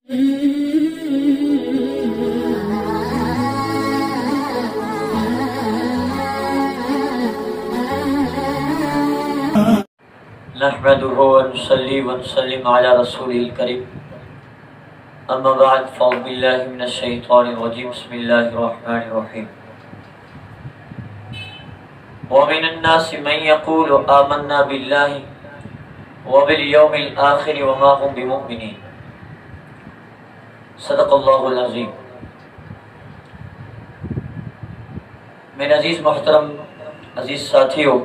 نحمده ونصلي ونسلم على رسوله الكريم اما بعد فاعوذ بالله من الشيطان الرجيم بسم الله الرحمن الرحيم ومن الناس من يقول آمنا بالله وباليوم الآخر وما هم بمؤمنين صدق اللہ العظیم۔ میرے عزیز محترم عزیز ساتھیوں،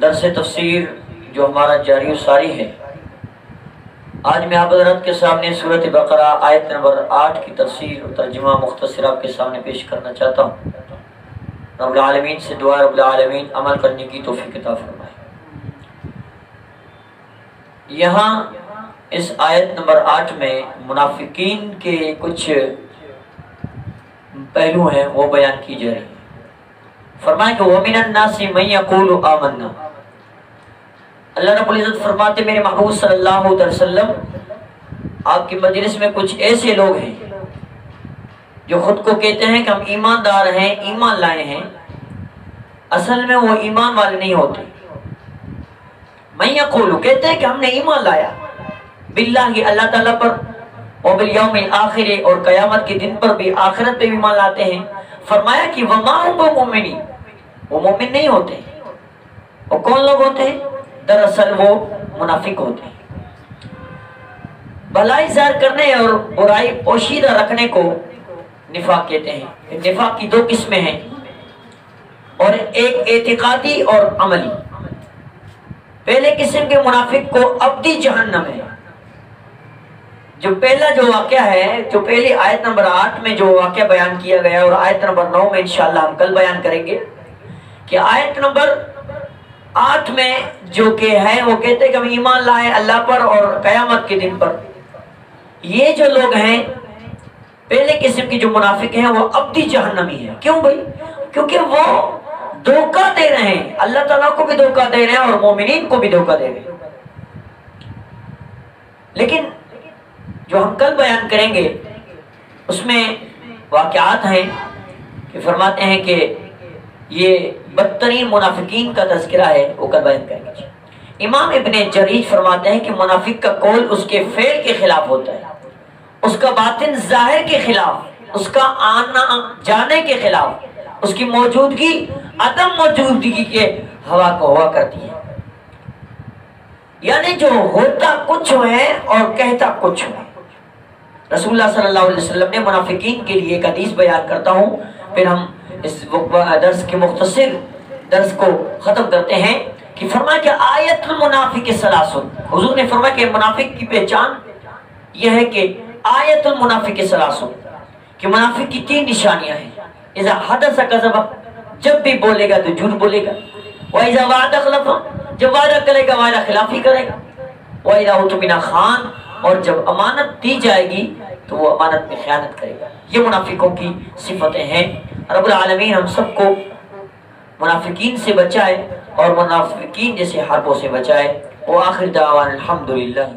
درس تفسیر جو ہمارا جاری و ساری ہے، آج میں آپ حضرات کے سامنے سورۃ بقرہ آیت نمبر 8 کی تفسیر اور ترجمہ مختصر آپ کے سامنے پیش کرنا چاہتا ہوں۔ رب العالمین سے دعا رب العالمین عمل کرنے کی توفیق عطا فرمائے۔ یہاں اس آیت نمبر 8 میں منافقین کے کچھ پہلو ہیں وہ بیان کی جا رہی ہیں۔ فرمائے کہ وَمِنَ النَّاسِ مَن يَقُولُ آمَنَّا، اللہ رب العزت فرماتے میرے محبوب صلی اللہ علیہ وسلم آپ کی مجلس میں کچھ ایسے لوگ ہیں جو خود کو کہتے ہیں کہ ہم ایماندار ہیں، ایمان لائے ہیں، اصل میں وہ ایمان والے نہیں ہوتے۔ مَن يَقُولُ کہتے ہیں کہ ہم نے ایمان لایا باللہ اللہ تعالیٰ پر، وبالیوم الآخر اور قیامت کے دن پر بھی، آخرت پہ بھی ایمان لاتے ہیں۔ فرمایا کہ وما هم بمؤمنین، وہ مومن نہیں ہوتے۔ اور کون لوگ ہوتے ہیں؟ دراصل وہ منافق ہوتے ہیں۔ بھلائی ظاہر کرنے اور برائی پوشیدہ رکھنے کو نفاق کہتے ہیں۔ نفاق کی دو قسمیں ہیں، اور ایک اعتقادی اور عملی۔ پہلے قسم کے منافق کو ابدی جہنم ہے۔ جو پہلا جو واقعہ ہے، جو پہلی آیت نمبر 8 میں جو واقعہ بیان کیا گیا اور آیت نمبر 9 میں انشاءاللہ ہم کل بیان کریں گے، کہ آیت نمبر 8 میں جو کہ ہے وہ کہتے ہیں کہ ہم ایمان لائے اللہ پر اور قیامت کے دن پر۔ یہ جو لوگ ہیں پہلے قسم کی جو منافق ہیں وہ ابدی جہنمی ہیں۔ کیوں بھائی؟ کیونکہ وہ دھوکہ دے رہے ہیں، اللہ تعالیٰ کو بھی دھوکہ دے رہے ہیں اور مومنین کو بھی دھوکہ دے رہے ہیں۔ لیکن جو ہم کل بیان کریں گے اس میں واقعات ہیں کہ فرماتے ہیں کہ یہ بدترین منافقین کا تذکرہ ہے، وہ کل بیان کریں گے۔ امام ابن جریج فرماتے ہیں کہ منافق کا قول اس کے فعل کے خلاف ہوتا ہے، اس کا باطن ظاہر کے خلاف، اس کا آنا جانے کے خلاف، اس کی موجودگی عدم موجودگی کے ہوا کو ہوا کرتی ہے۔ یعنی جو ہوتا کچھ ہے اور کہتا کچھ ہے۔ رسول اللہ صلی اللہ علیہ وسلم نے منافقین کے لیے ایک حدیث بیان کرتا ہوں، پھر ہم اس درس کے مختصر درس کو ختم کرتے ہیں، کہ فرمایا کہ آیت المنافق ثلاث، حضور نے فرمایا کہ منافق کی پہچان یہ ہے کہ آیت المنافق ثلاث، کہ منافق کی 3 نشانیاں ہیں۔ اذا حدث کذب، جب بھی بولے گا تو جھوٹ بولے گا، واذا وعد خلف، جب وعدہ کرے گا وعدہ خلافی کرے گا، واذا اؤتمن خان، اور جب امانت دی جائے گی تو وہ امانت میں خیانت کرے گا۔ یہ منافقوں کی صفتیں ہیں۔ رب العالمین ہم سب کو منافقین سے بچائے اور منافقین جیسے حربوں سے بچائے۔ وآخر دعوانا الحمدللہ۔